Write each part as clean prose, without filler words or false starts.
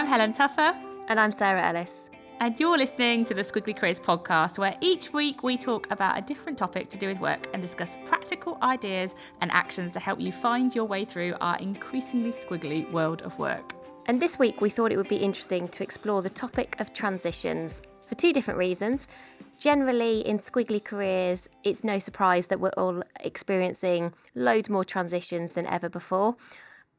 I'm Helen Tuffer. And I'm Sarah Ellis. And you're listening to the Squiggly Careers podcast, where each week we talk about a different topic to do with work and discuss practical ideas and actions to help you find your way through our increasingly squiggly world of work. And this week we thought it would be interesting to explore the topic of transitions for two different reasons. Generally, in squiggly careers, it's no surprise that we're all experiencing loads more transitions than ever before.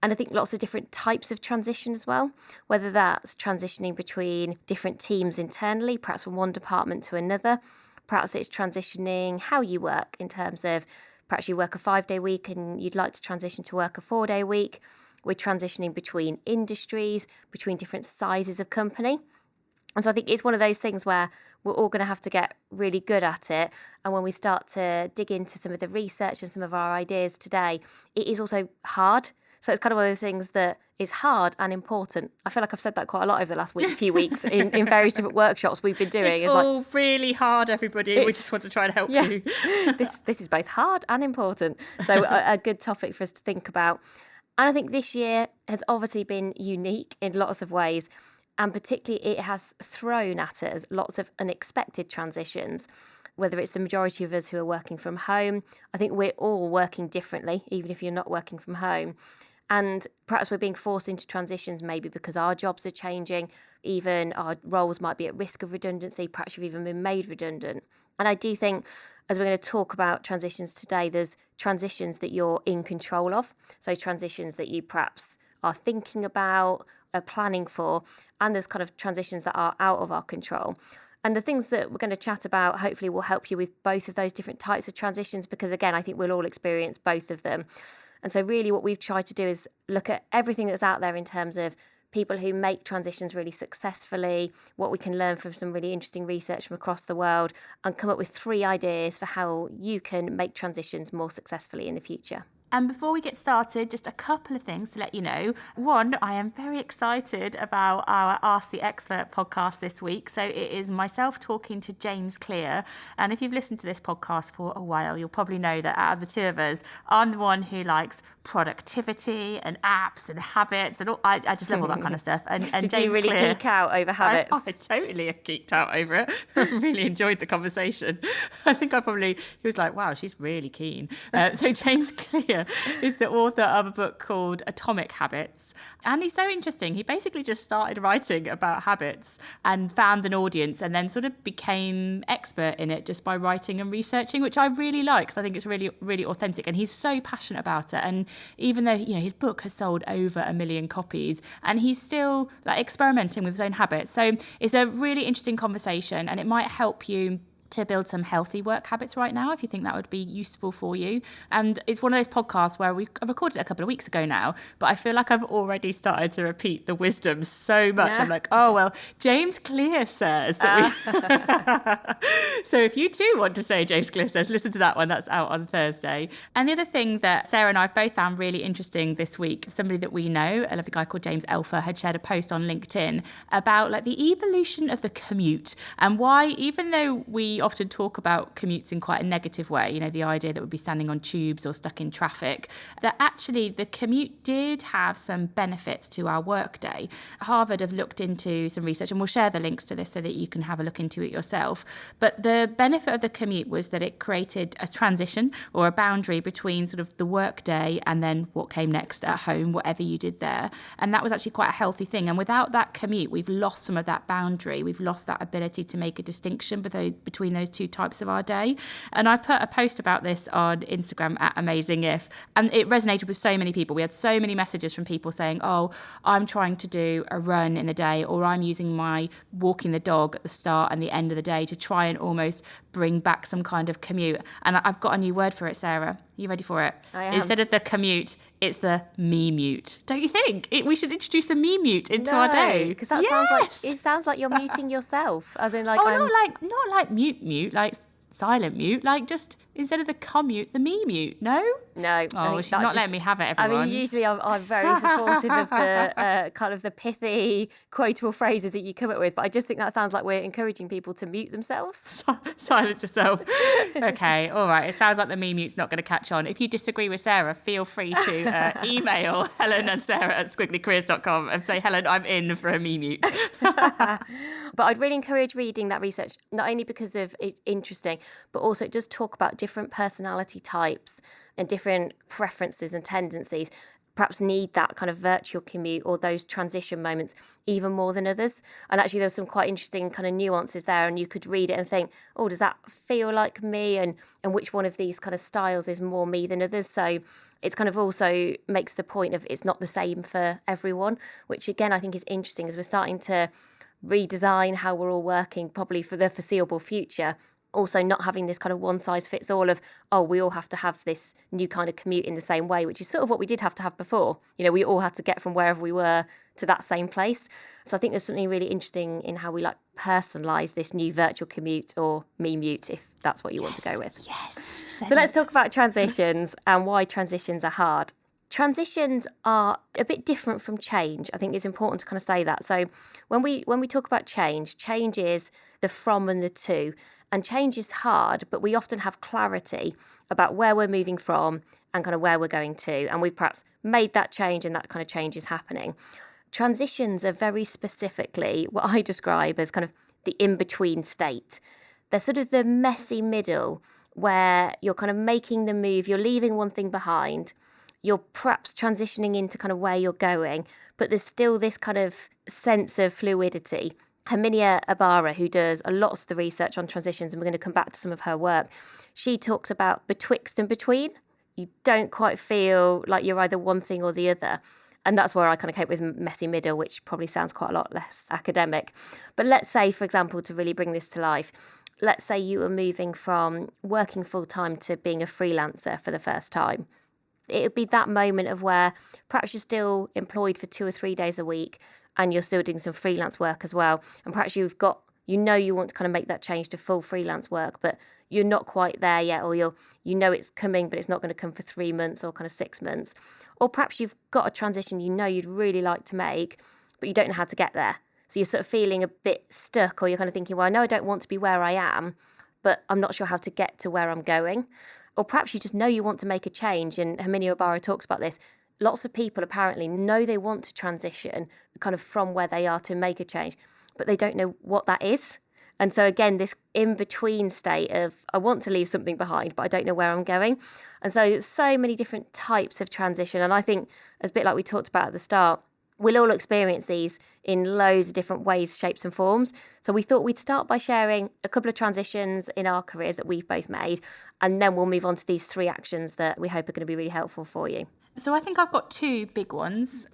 And I think lots of different types of transition as well, whether that's transitioning between different teams internally, perhaps from one department to another. Perhaps it's transitioning how you work in terms of perhaps you work a 5-day week and you'd like to transition to work a 4-day week. We're transitioning between industries, between different sizes of company. And so I think it's one of those things where we're all going to have to get really good at it. And when we start to dig into some of the research and some of our ideas today, it is also hard. So it's kind of one of those things that is hard and important. I feel like I've said that quite a lot over the last few weeks in various different workshops we've been doing. It's all like, really hard, everybody. We just want to try and help you. This is both hard and important. So a good topic for us to think about. And I think this year has obviously been unique in lots of ways. And particularly it has thrown at us lots of unexpected transitions, whether it's the majority of us who are working from home. I think we're all working differently, even if you're not working from home. And perhaps we're being forced into transitions maybe because our jobs are changing, even our roles might be at risk of redundancy, perhaps you've even been made redundant. And I do think, as we're going to talk about transitions today, there's transitions that you're in control of. So transitions that you perhaps are thinking about, are planning for, and there's kind of transitions that are out of our control. And the things that we're going to chat about hopefully will help you with both of those different types of transitions, because again, I think we'll all experience both of them. And so really what we've tried to do is look at everything that's out there in terms of people who make transitions really successfully, what we can learn from some really interesting research from across the world, and come up with 3 ideas for how you can make transitions more successfully in the future. And before we get started, just a couple of things to let you know. One, I am very excited about our Ask the Expert podcast this week. So it is myself talking to James Clear. And if you've listened to this podcast for a while, you'll probably know that out of the two of us, I'm the one who likes productivity and apps and habits and all. I just love all that kind of stuff. And Did James you really Clear, geek out over habits? I totally geeked out over it. I really enjoyed the conversation. I think he was like, wow, she's really keen. So James Clear is the author of a book called Atomic Habits. And he's so interesting. He basically just started writing about habits and found an audience and then sort of became expert in it just by writing and researching, which I really like because I think it's really, really authentic. And he's so passionate about it. And even though, his book has sold over 1 million copies and he's still experimenting with his own habits. So it's a really interesting conversation and it might help you to build some healthy work habits right now, if you think that would be useful for you. And it's one of those podcasts where I recorded it a couple of weeks ago now, but I feel like I've already started to repeat the wisdom so much. Yeah. I'm like, oh, well, James Clear says that So if you too want to say James Clear says, listen to that one. That's out on Thursday. And the other thing that Sarah and I have both found really interesting this week, somebody that we know, a lovely guy called James Elfer, had shared a post on LinkedIn about the evolution of the commute and why, even though we often talk about commutes in quite a negative way, the idea that we'd be standing on tubes or stuck in traffic, that actually the commute did have some benefits to our workday. Harvard have looked into some research, and we'll share the links to this so that you can have a look into it yourself. But the benefit of the commute was that it created a transition or a boundary between sort of the workday and then what came next at home, whatever you did there. And that was actually quite a healthy thing. And without that commute, we've lost some of that boundary. We've lost that ability to make a distinction between those two types of our day. And I put a post about this on Instagram at AmazingIf, and it resonated with so many people. We had so many messages from people saying, oh, I'm trying to do a run in the day, or I'm using my walking the dog at the start and the end of the day to try and almost bring back some kind of commute. And I've got a new word for it, Sarah. Are you ready for it? I am. Instead of the commute, it's the me-mute. Don't you think? We should introduce a me-mute into our day. Because that sounds like you're muting yourself, as in not like mute, like silent mute, like just instead of the commute, the me mute. No? No. I Oh, think she's that not just- letting me have it, I everyone. mean, usually I'm very supportive of the kind of the pithy, quotable phrases that you come up with, but I just think that sounds like we're encouraging people to mute themselves. Silence yourself. Okay, all right. It sounds like the me mute's not going to catch on. If you disagree with Sarah, feel free to email Helen and Sarah at squigglycareers.com and say, Helen, I'm in for a me mute. But I'd really encourage reading that research, not only because of it's interesting, but also it does talk about different personality types and different preferences and tendencies perhaps need that kind of virtual commute or those transition moments even more than others. And actually there's some quite interesting kind of nuances there, and you could read it and think, oh, does that feel like me, and which one of these kind of styles is more me than others? So it's kind of also makes the point of it's not the same for everyone, which again I think is interesting as we're starting to redesign how we're all working probably for the foreseeable future. Also not having this kind of one size fits all of, oh, we all have to have this new kind of commute in the same way, which is sort of what we did have to have before. You know, we all had to get from wherever we were to that same place. So I think there's something really interesting in how we like personalise this new virtual commute or me mute, if that's what you want to go with. Yes. So let's talk about transitions and why transitions are hard. Transitions are a bit different from change. I think it's important to kind of say that. So when we talk about change is the from and the to. And change is hard, but we often have clarity about where we're moving from and kind of where we're going to. And we've perhaps made that change and that kind of change is happening. Transitions are very specifically what I describe as kind of the in-between state. They're sort of the messy middle where you're kind of making the move, you're leaving one thing behind, you're perhaps transitioning into kind of where you're going, but there's still this kind of sense of fluidity. Herminia Ibarra, who does a lot of the research on transitions, and we're going to come back to some of her work, she talks about betwixt and between. You don't quite feel like you're either one thing or the other. And that's where I kind of came up with messy middle, which probably sounds quite a lot less academic. But let's say, for example, to really bring this to life, let's say you were moving from working full-time to being a freelancer for the first time. It would be that moment of where perhaps you're still employed for 2 or 3 days a week and you're still doing some freelance work as well. And perhaps you want to kind of make that change to full freelance work, but you're not quite there yet, or it's coming, but it's not going to come for 3 months or kind of 6 months. Or perhaps you've got a transition you'd really like to make, but you don't know how to get there. So you're sort of feeling a bit stuck, or you're kind of thinking, well, I know I don't want to be where I am, but I'm not sure how to get to where I'm going. Or perhaps you just know you want to make a change, and Herminia Ibarra talks about this. Lots of people apparently know they want to transition kind of from where they are to make a change, but they don't know what that is. And so again, this in-between state of I want to leave something behind, but I don't know where I'm going. And so there's so many different types of transition. And I think, as a bit like we talked about at the start, we'll all experience these in loads of different ways, shapes and forms. So we thought we'd start by sharing a couple of transitions in our careers that we've both made, and then we'll move on to these 3 actions that we hope are going to be really helpful for you. So I think I've got 2 big ones.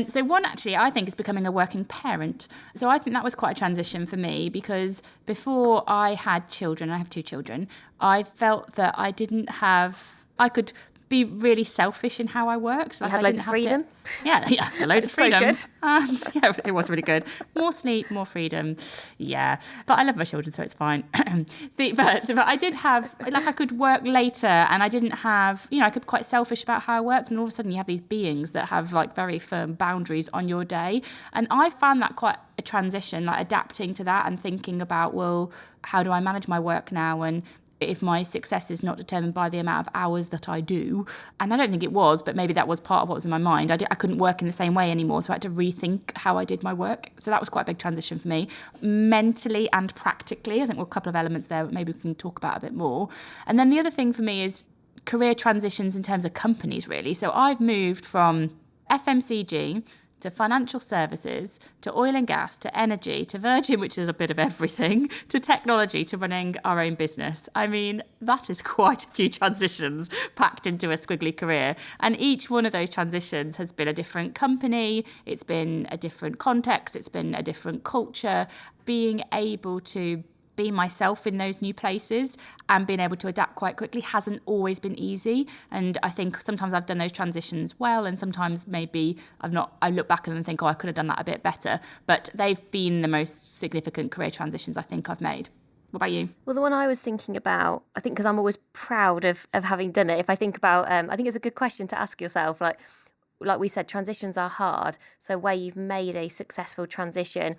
So one actually I think is becoming a working parent. So I think that was quite a transition for me, because before I had children, I have 2 children, I felt that I could be really selfish in how I worked. Like you had loads of freedom? Loads of freedom. So and yeah, it was really good. More sleep, more freedom. Yeah. But I love my children, so it's fine. But I did have, I could work later, and I didn't have, I could be quite selfish about how I worked, and all of a sudden you have these beings that have very firm boundaries on your day. And I found that quite a transition, adapting to that and thinking about, well, how do I manage my work now? And if my success is not determined by the amount of hours that I do, and I don't think it was, but maybe that was part of what was in my mind. I couldn't work in the same way anymore, so I had to rethink how I did my work. So that was quite a big transition for me, mentally and practically. I think there were a couple of elements there that maybe we can talk about a bit more. And then the other thing for me is career transitions in terms of companies, really. So I've moved from FMCG to financial services, to oil and gas, to energy, to Virgin, which is a bit of everything, to technology, to running our own business. I mean, that is quite a few transitions packed into a squiggly career. And each one of those transitions has been a different company, it's been a different context, it's been a different culture. Being able to be myself in those new places and being able to adapt quite quickly hasn't always been easy. And I think sometimes I've done those transitions well, and sometimes maybe I've not. I look back and think, I could have done that a bit better. But they've been the most significant career transitions I think I've made. What about you? Well, the one I was thinking about, I think because I'm always proud of having done it. If I think about, I think it's a good question to ask yourself. Like we said, transitions are hard. So where you've made a successful transition,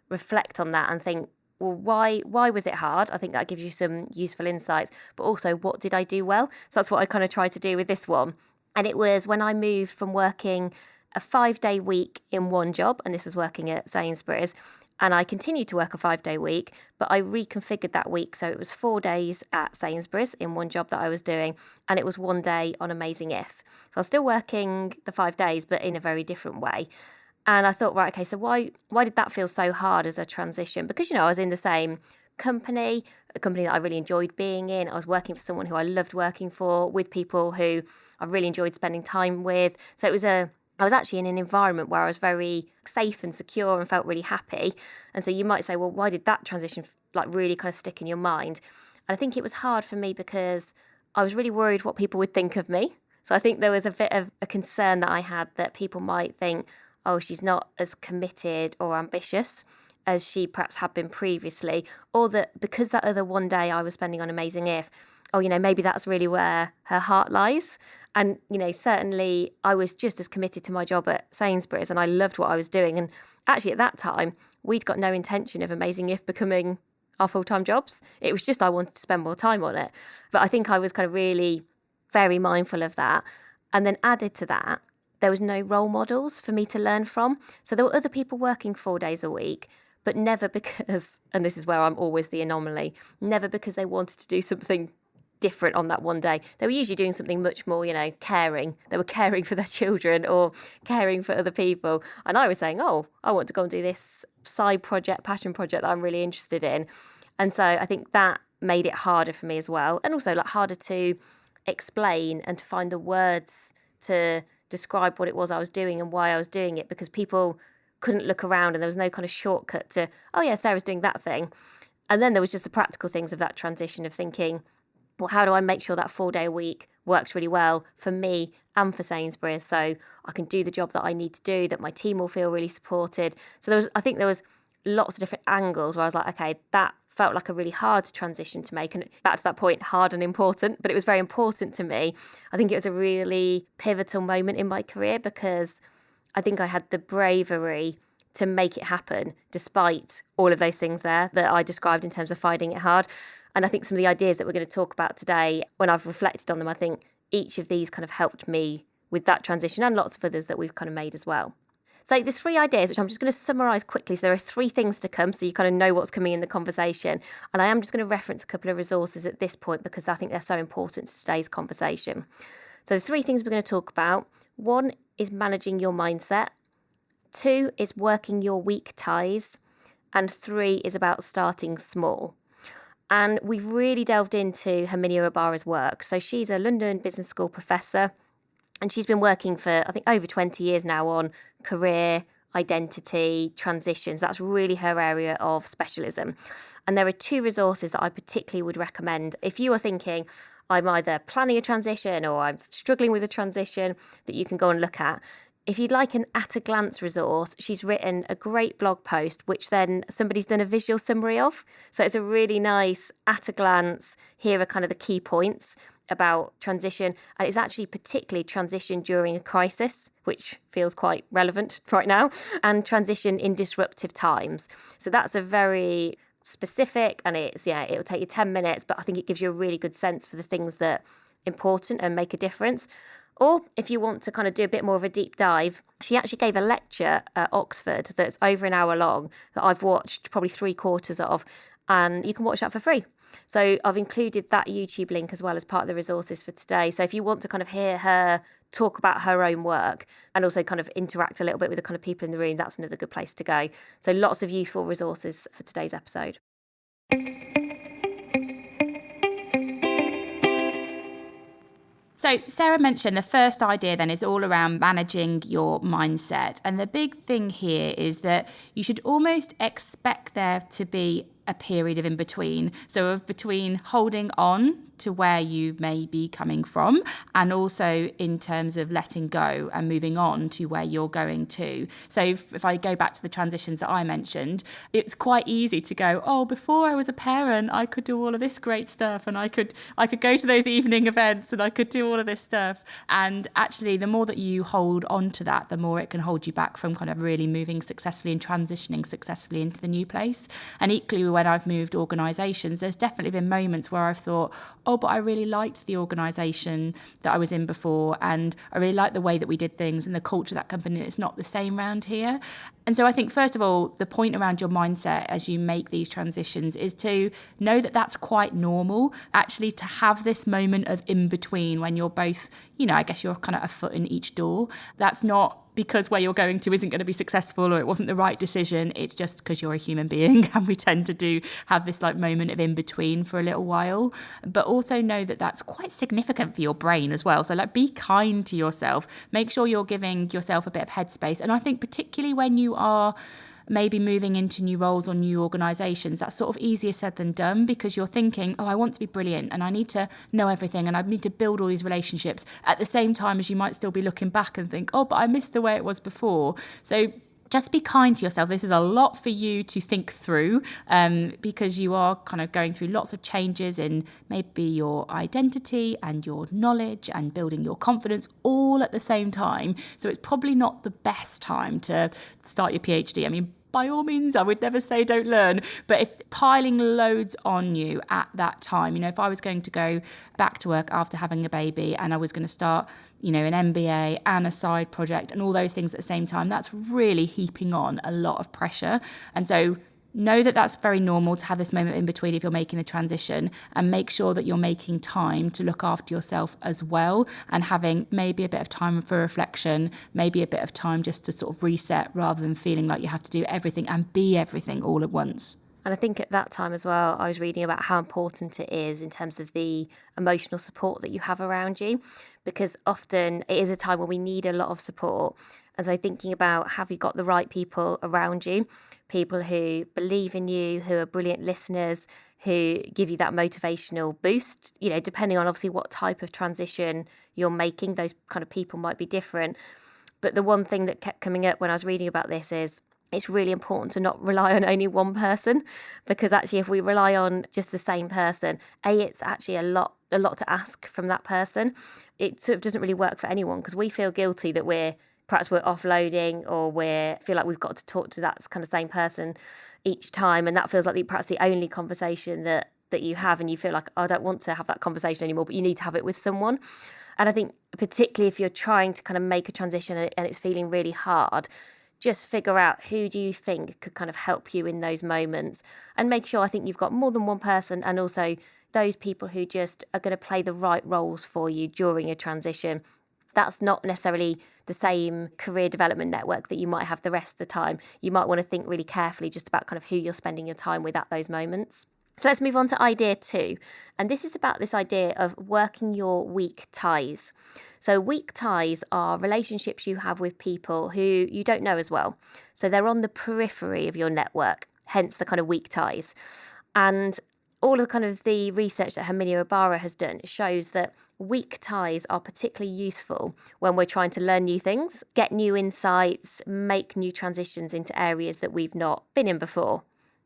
reflect on that and think, well, why was it hard? I think that gives you some useful insights. But also, what did I do well? So that's what I kind of tried to do with this one. And it was when I moved from working a 5-day week in one job, and this was working at Sainsbury's, and I continued to work a 5-day week, but I reconfigured that week. So it was 4 days at Sainsbury's in one job that I was doing, and it was 1 day on Amazing If. So I was still working the 5 days, but in a very different way. And I thought, right, okay, so why did that feel so hard as a transition? Because, I was in the same company, a company that I really enjoyed being in. I was working for someone who I loved working for, with people who I really enjoyed spending time with. So I was actually in an environment where I was very safe and secure and felt really happy. And so you might say, well, why did that transition really kind of stick in your mind? And I think it was hard for me because I was really worried what people would think of me. So I think there was a bit of a concern that I had that people might think, oh, she's not as committed or ambitious as she perhaps had been previously, or that because that other 1 day I was spending on Amazing If, maybe that's really where her heart lies. And, certainly I was just as committed to my job at Sainsbury's and I loved what I was doing. And actually at that time, we'd got no intention of Amazing If becoming our full-time jobs. It was just I wanted to spend more time on it. But I think I was kind of really very mindful of that. And then added to that, there was no role models for me to learn from. So there were other people working 4 days a week, but never because, and this is where I'm always the anomaly, never because they wanted to do something different on that 1 day. They were usually doing something much more, caring. They were caring for their children or caring for other people. And I was saying, oh, I want to go and do this side project, passion project that I'm really interested in. And so I think that made it harder for me as well. And also harder to explain and to find the words to describe what it was I was doing and why I was doing it, because people couldn't look around and there was no kind of shortcut to, oh yeah, Sarah's doing that thing. And then there was just the practical things of that transition of thinking, well, how do I make sure that 4-day a week works really well for me and for Sainsbury's, so I can do the job that I need to do, that my team will feel really supported. So I think there was lots of different angles where I was like, okay, that felt like a really hard transition to make. And back to that point, hard and important, but it was very important to me. I think it was a really pivotal moment in my career because I think I had the bravery to make it happen despite all of those things there that I described in terms of finding it hard. And I think some of the ideas that we're going to talk about today, when I've reflected on them, I think each of these kind of helped me with that transition and lots of others that we've kind of made as well. So there's 3 ideas, which I'm just going to summarise quickly. So there are 3 things to come, so you kind of know what's coming in the conversation. And I am just going to reference a couple of resources at this point because I think they're so important to today's conversation. So the 3 things we're going to talk about. 1 is managing your mindset. 2 is working your weak ties. And 3 is about starting small. And we've really delved into Herminia Ibarra's work. So she's a London Business School professor. And she's been working for, I think, over 20 years now on career, identity, transitions. That's really her area of specialism. And there are 2 resources that I particularly would recommend. If you are thinking, I'm either planning a transition or I'm struggling with a transition, that you can go and look at. If you'd like an at-a-glance resource, she's written a great blog post, which then somebody's done a visual summary of. So it's a really nice at-a-glance, here are kind of the key points about transition. And it's actually particularly transition during a crisis, which feels quite relevant right now, and transition in disruptive times. So that's a very specific, and it'll take you 10 minutes, but I think it gives you a really good sense for the things that are important and make a difference. Or if you want to kind of do a bit more of a deep dive, she actually gave a lecture at Oxford that's over an hour long that I've watched probably 3/4 of, and you can watch that for free. So I've included that YouTube link as well as part of the resources for today. So if you want to kind of hear her talk about her own work and also kind of interact a little bit with the kind of people in the room, that's another good place to go. So lots of useful resources for today's episode. So Sarah mentioned the first idea then is all around managing your mindset. And the big thing here is that you should almost expect there to be a period of in between. So of between holding on to where you may be coming from, and also in terms of letting go and moving on to where you're going to. So if I go back to the transitions that I mentioned, it's quite easy to go, oh, before I was a parent, I could do all of this great stuff, and I could go to those evening events, and I could do all of this stuff. And actually, the more that you hold on to that, the more it can hold you back from kind of really moving successfully and transitioning successfully into the new place. And equally, when I've moved organisations, there's definitely been moments where I've thought, oh, but I really liked the organisation that I was in before, and I really liked the way that we did things and the culture of that company, and it's not the same around here. And so I think, first of all, the point around your mindset as you make these transitions is to know that that's quite normal, actually, to have this moment of in between when you're both, I guess you're kind of a foot in each door. That's not because where you're going to isn't going to be successful or it wasn't the right decision. It's just because you're a human being, and we tend to have this like moment of in between for a little while. But also know that that's quite significant for your brain as well. So like, be kind to yourself. Make sure you're giving yourself a bit of headspace. And I think particularly when you are maybe moving into new roles or new organisations, that's sort of easier said than done, because you're thinking, oh, I want to be brilliant and I need to know everything and I need to build all these relationships, at the same time as you might still be looking back and think, oh, but I missed the way it was before. So just be kind to yourself. This is a lot for you to think through, because you are kind of going through lots of changes in maybe your identity and your knowledge and building your confidence all at the same time. So it's probably not the best time to start your PhD. I mean, by all means, I would never say don't learn, but if piling loads on you at that time, if I was going to go back to work after having a baby and I was going to start, an MBA and a side project and all those things at the same time, that's really heaping on a lot of pressure. And so know that that's very normal to have this moment in between if you're making the transition, and make sure that you're making time to look after yourself as well, and having maybe a bit of time for reflection, maybe a bit of time just to sort of reset, rather than feeling like you have to do everything and be everything all at once. And I think at that time as well, I was reading about how important it is in terms of the emotional support that you have around you, because often it is a time when we need a lot of support. And so thinking about, have you got the right people around you, people who believe in you, who are brilliant listeners, who give you that motivational boost, depending on obviously what type of transition you're making, those kind of people might be different. But the one thing that kept coming up when I was reading about this is, it's really important to not rely on only one person, because actually if we rely on just the same person, it's actually a lot to ask from that person. It sort of doesn't really work for anyone, because we feel guilty that we're offloading, or we feel like we've got to talk to that kind of same person each time, and that feels like perhaps the only conversation that you have, and you feel like, oh, I don't want to have that conversation anymore, but you need to have it with someone. And I think particularly if you're trying to kind of make a transition and it's feeling really hard, just figure out who do you think could kind of help you in those moments, and make sure, I think, you've got more than one person, and also those people who just are going to play the right roles for you during a transition. That's not necessarily the same career development network that you might have the rest of the time. You might want to think really carefully just about kind of who you're spending your time with at those moments. So let's move on to idea 2. And this is about this idea of working your weak ties. So weak ties are relationships you have with people who you don't know as well. So they're on the periphery of your network, hence the kind of weak ties. And all of kind of the research that Herminia Ibarra has done shows that weak ties are particularly useful when we're trying to learn new things, get new insights, make new transitions into areas that we've not been in before.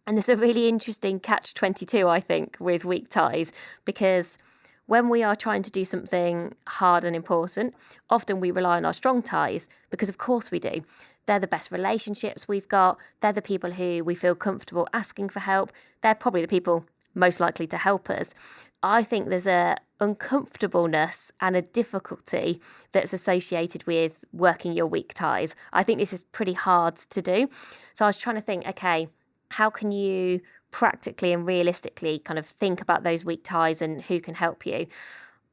And there's a really interesting catch-22, I think, with weak ties, because when we are trying to do something hard and important, often we rely on our strong ties, because of course we do. They're the best relationships we've got. They're the people who we feel comfortable asking for help. They're probably the people most likely to help us. I think there's a uncomfortableness and a difficulty that's associated with working your weak ties. I think this is pretty hard to do. So I was trying to think, okay, how can you practically and realistically kind of think about those weak ties and who can help you?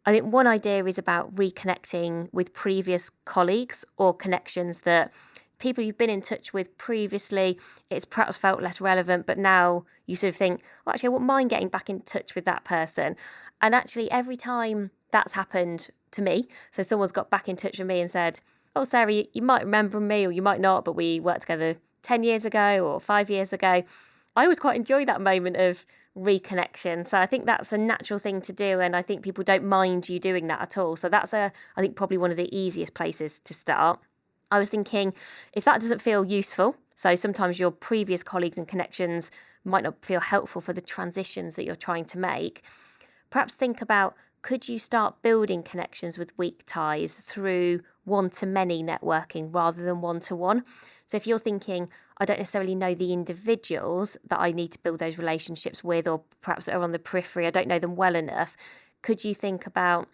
I think one idea is about reconnecting with previous colleagues or connections that people you've been in touch with previously, it's perhaps felt less relevant, but now you sort of think, well, actually, I wouldn't mind getting back in touch with that person. And actually, every time that's happened to me, so someone's got back in touch with me and said, oh, Sarah, you might remember me or you might not, but we worked together 10 years ago or 5 years ago. I always quite enjoy that moment of reconnection. So I think that's a natural thing to do. And I think people don't mind you doing that at all. So that's I think probably one of the easiest places to start. I was thinking, if that doesn't feel useful, so sometimes your previous colleagues and connections might not feel helpful for the transitions that you're trying to make, perhaps think about, could you start building connections with weak ties through one-to-many networking rather than one-to-one? So if you're thinking, I don't necessarily know the individuals that I need to build those relationships with, or perhaps are on the periphery, I don't know them well enough, could you think about,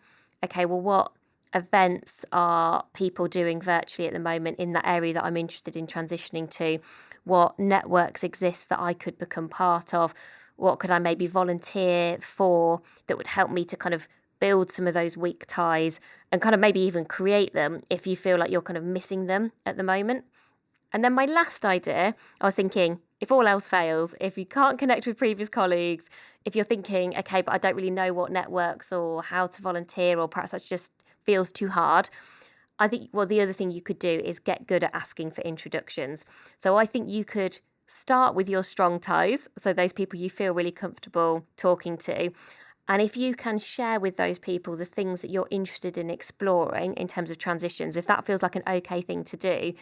okay, well, what events are people doing virtually at the moment in that area that I'm interested in transitioning to? What networks exist that I could become part of? What could I maybe volunteer for that would help me to kind of build some of those weak ties and kind of maybe even create them if you feel like you're kind of missing them at the moment? And then my last idea, I was thinking, if all else fails, if you can't connect with previous colleagues, if you're thinking, okay, but I don't really know what networks or how to volunteer, or perhaps that just feels too hard, I think, well, the other thing you could do is get good at asking for introductions. So I think you could start with your strong ties, so those people you feel really comfortable talking to. And if you can share with those people the things that you're interested in exploring in terms of transitions, if that feels like an okay thing to do,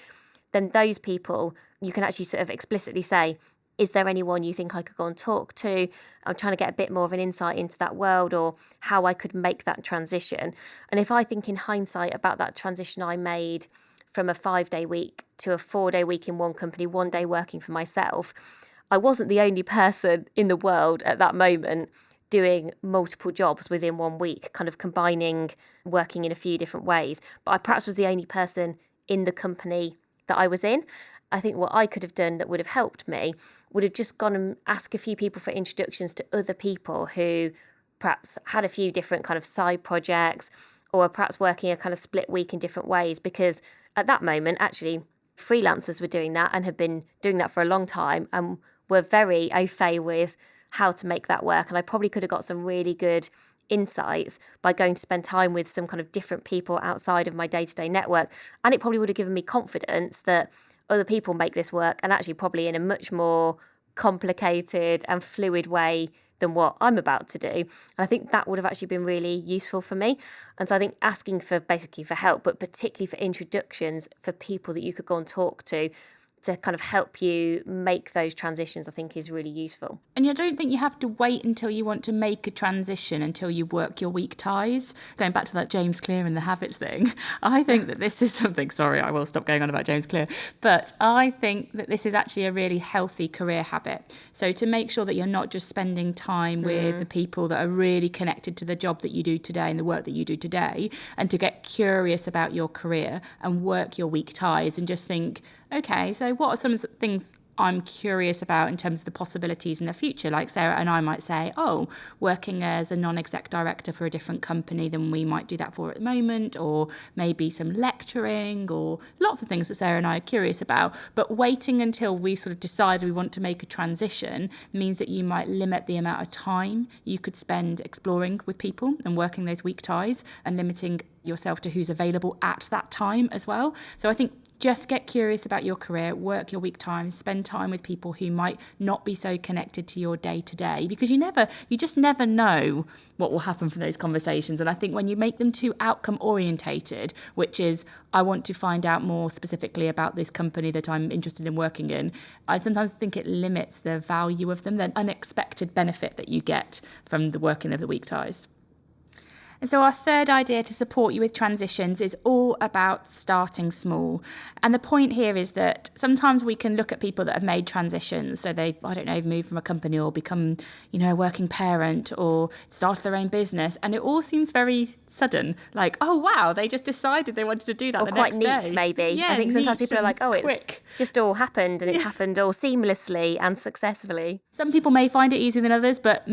then those people, you can actually sort of explicitly say, is there anyone you think I could go and talk to? I'm trying to get a bit more of an insight into that world, or how I could make that transition. And if I think in hindsight about that transition I made from a 5-day week to a 4-day week in one company, 1 day working for myself, I wasn't the only person in the world at that moment doing multiple jobs within 1 week, kind of combining working in a few different ways. But I perhaps was the only person in the company that I was in. I think what I could have done that would have helped me would have just gone and asked a few people for introductions to other people who perhaps had a few different kind of side projects, or perhaps working a kind of split week in different ways, because at that moment, actually, freelancers were doing that and have been doing that for a long time and were very au fait with how to make that work. And I probably could have got some really good insights by going to spend time with some kind of different people outside of my day-to-day network. And it probably would have given me confidence that other people make this work, and actually probably in a much more complicated and fluid way than what I'm about to do. And I think that would have actually been really useful for me. And so I think asking for basically for help, but particularly for introductions for people that you could go and talk to kind of help you make those transitions, I think is really useful. And I don't think you have to wait until you want to make a transition until you work your weak ties. Going back to that James Clear and the habits thing, I think that this is something, sorry, I will stop going on about James Clear, but I think that this is actually a really healthy career habit. So to make sure that you're not just spending time with the people that are really connected to the job that you do today and the work that you do today, and to get curious about your career and work your weak ties and just think, okay, so what are some of the things I'm curious about in terms of the possibilities in the future? Like Sarah and I might say, oh, working as a non-exec director for a different company than we might do that for at the moment, or maybe some lecturing, or lots of things that Sarah and I are curious about. But waiting until we sort of decide we want to make a transition means that you might limit the amount of time you could spend exploring with people and working those weak ties, and limiting yourself to who's available at that time as well. So I think just get curious about your career, work your weak times, spend time with people who might not be so connected to your day to day, because you just never know what will happen from those conversations. And I think when you make them too outcome orientated, which is, I want to find out more specifically about this company that I'm interested in working in, I sometimes think it limits the value of them, the unexpected benefit that you get from the working of the weak ties. And so our third idea to support you with transitions is all about starting small. And the point here is that sometimes we can look at people that have made transitions. So they've, moved from a company or become, a working parent or started their own business. And it all seems very sudden. Like, oh, wow, they just decided they wanted to do that or the quite next neat, day. maybe. Yeah, I think sometimes people are like, oh, quick. It's just all happened, and it's happened all seamlessly and successfully. Some people may find it easier than others, but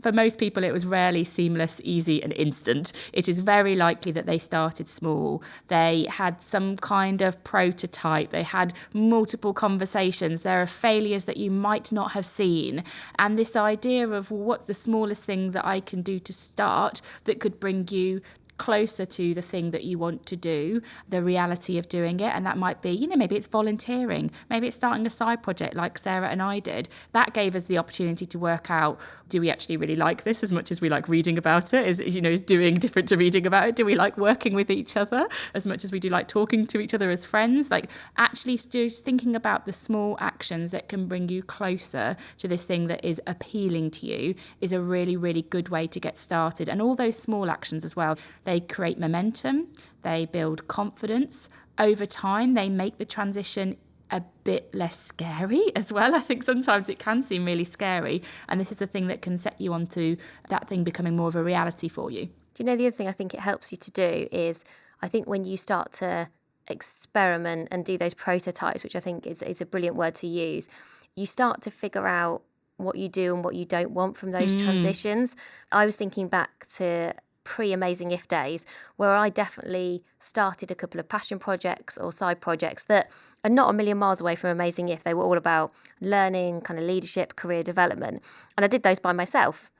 for most people, it was rarely seamless, easy and instant. It is very likely that they started small. They had some kind of prototype. They had multiple conversations. There are failures that you might not have seen. And this idea of, well, what's the smallest thing that I can do to start that could bring you closer to the thing that you want to do, the reality of doing it. And that might be, maybe it's volunteering, maybe it's starting a side project like Sarah and I did. That gave us the opportunity to work out, do we actually really like this as much as we like reading about it? Is doing different to reading about it? Do we like working with each other as much as we do like talking to each other as friends? Like actually just thinking about the small actions that can bring you closer to this thing that is appealing to you is a really, really good way to get started. And all those small actions as well, they create momentum, they build confidence. Over time, they make the transition a bit less scary as well. I think sometimes it can seem really scary, and this is the thing that can set you onto that thing becoming more of a reality for you. Do you know the other thing I think it helps you to do is, I think when you start to experiment and do those prototypes, which I think is a brilliant word to use, you start to figure out what you do and what you don't want from those transitions. I was thinking back to pre-Amazing If days, where I definitely started a couple of passion projects or side projects that are not a million miles away from Amazing If. They were all about learning, kind of leadership, career development. And I did those by myself.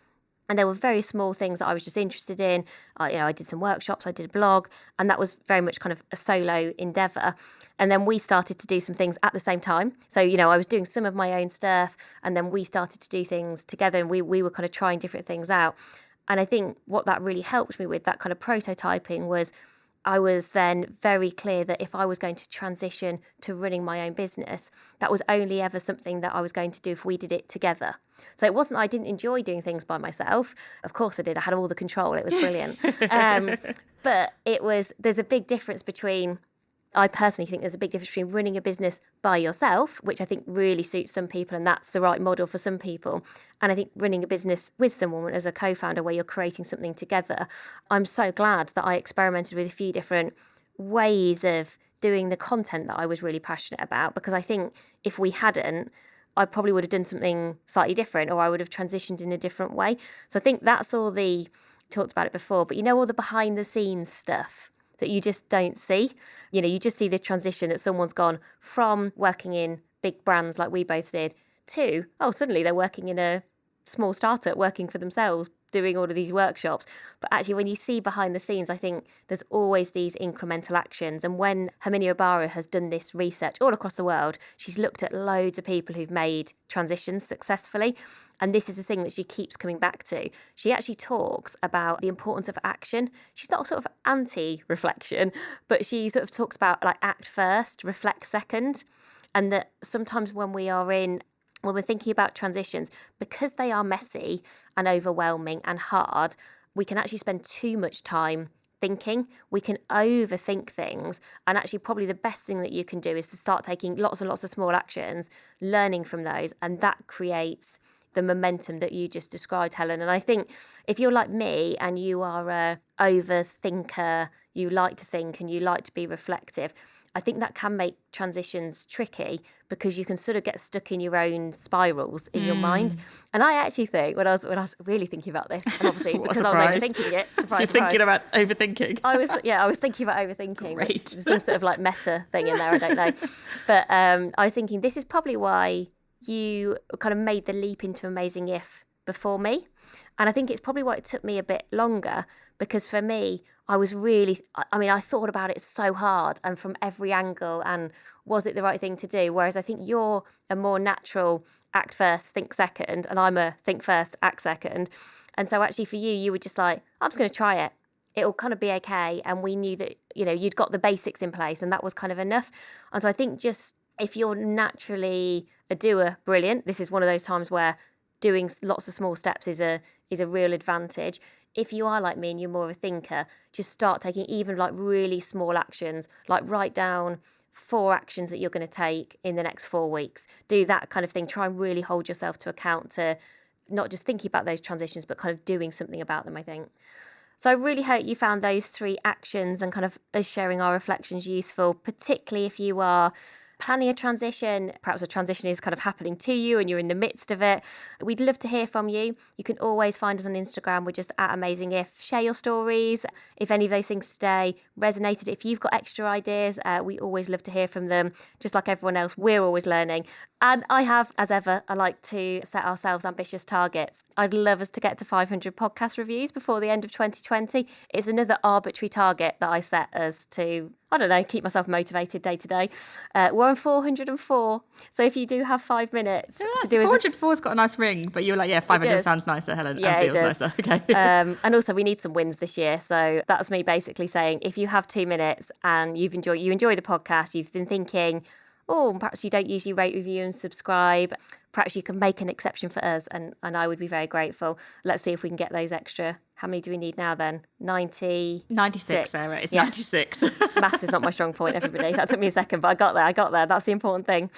And there were very small things that I was just interested in. I did some workshops, I did a blog, and that was very much kind of a solo endeavour. And then we started to do some things at the same time. So, I was doing some of my own stuff, and then we started to do things together, and we were kind of trying different things out. And I think what that really helped me with, that kind of prototyping, was I was then very clear that if I was going to transition to running my own business, that was only ever something that I was going to do if we did it together. So it wasn't, I didn't enjoy doing things by myself. Of course I did. I had all the control. It was brilliant. But there's a big difference between, I personally think there's a big difference between running a business by yourself, which I think really suits some people, and that's the right model for some people. And I think running a business with someone as a co-founder where you're creating something together, I'm so glad that I experimented with a few different ways of doing the content that I was really passionate about, because I think if we hadn't, I probably would have done something slightly different, or I would have transitioned in a different way. So I think that's all talked about it before, but all the behind the scenes stuff that you just don't see. You just see the transition that someone's gone from working in big brands like we both did to, suddenly they're working in a small startup, working for themselves, doing all of these workshops. But actually, when you see behind the scenes, I think there's always these incremental actions. And when Herminia Ibarra has done this research all across the world, she's looked at loads of people who've made transitions successfully. And this is the thing that she keeps coming back to. She actually talks about the importance of action. She's not sort of anti-reflection, but she sort of talks about like act first, reflect second. And that sometimes when we're thinking about transitions, because they are messy and overwhelming and hard, we can actually spend too much time thinking. We can overthink things. And actually, probably the best thing that you can do is to start taking lots and lots of small actions, learning from those. And that creates the momentum that you just described, Helen. And I think if you're like me and you are a overthinker, you like to think and you like to be reflective, I think that can make transitions tricky, because you can sort of get stuck in your own spirals in your mind. And I actually think when I was really thinking about this, and obviously because I was overthinking it, She's thinking about overthinking. I was thinking about overthinking. Great. Which there's some sort of like meta thing in there, I don't know. But I was thinking this is probably why you kind of made the leap into Amazing If before me. And I think it's probably why it took me a bit longer, because for me, I thought about it so hard and from every angle, and was it the right thing to do? Whereas I think you're a more natural act first, think second, and I'm a think first, act second. And so actually for you were just like, I'm just going to try it. It'll kind of be okay. And we knew that, you'd got the basics in place, and that was kind of enough. And so I think just if you're naturally a doer, brilliant. This is one of those times where doing lots of small steps is a real advantage. If you are like me and you're more of a thinker, just start taking even like really small actions, like write down 4 actions that you're going to take in the next 4 weeks. Do that kind of thing. Try and really hold yourself to account to not just thinking about those transitions, but kind of doing something about them, I think. So I really hope you found those 3 actions and kind of us sharing our reflections useful, particularly if you are planning a transition, perhaps a transition is kind of happening to you and you're in the midst of it. We'd love to hear from you. You can always find us on Instagram. We're just at AmazingIf. Share your stories. If any of those things today resonated, if you've got extra ideas, we always love to hear from them. Just like everyone else, we're always learning. And I have, as ever, I like to set ourselves ambitious targets. I'd love us to get to 500 podcast reviews before the end of 2020. It's another arbitrary target that I set as to, I don't know, keep myself motivated day to day. We're on 404. So if you do have 5 minutes to do 404's got a nice ring, but you're like, yeah, 500 sounds nicer, Helen, yeah, and feels nicer. Okay. And also we need some wins this year. So that's me basically saying, if you have 2 minutes and you enjoy the podcast, you've been thinking, oh, perhaps you don't usually rate, review and subscribe, perhaps you can make an exception for us, and I would be very grateful. Let's see if we can get those extra. How many do we need now then? 96, Sarah. It's 96. Maths is not my strong point, everybody. That took me a second, but I got there. That's the important thing.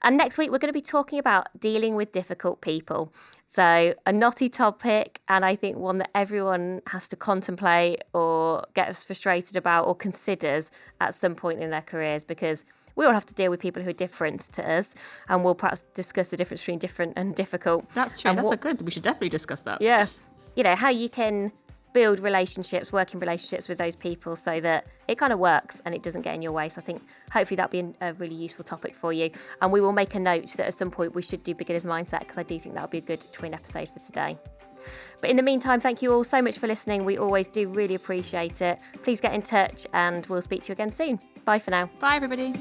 And next week, we're going to be talking about dealing with difficult people. So a knotty topic, and I think one that everyone has to contemplate or gets frustrated about or considers at some point in their careers, because we all have to deal with people who are different to us, and we'll perhaps discuss the difference between different and difficult. That's true. That's good. We should definitely discuss that. Yeah. You know, how you can build relationships, working relationships with those people so that it kind of works and it doesn't get in your way. So I think hopefully that'll be a really useful topic for you. And we will make a note that at some point we should do beginner's mindset, because I do think that'll be a good twin episode for today. But in the meantime, thank you all so much for listening. We always do really appreciate it. Please get in touch and we'll speak to you again soon. Bye for now. Bye, everybody.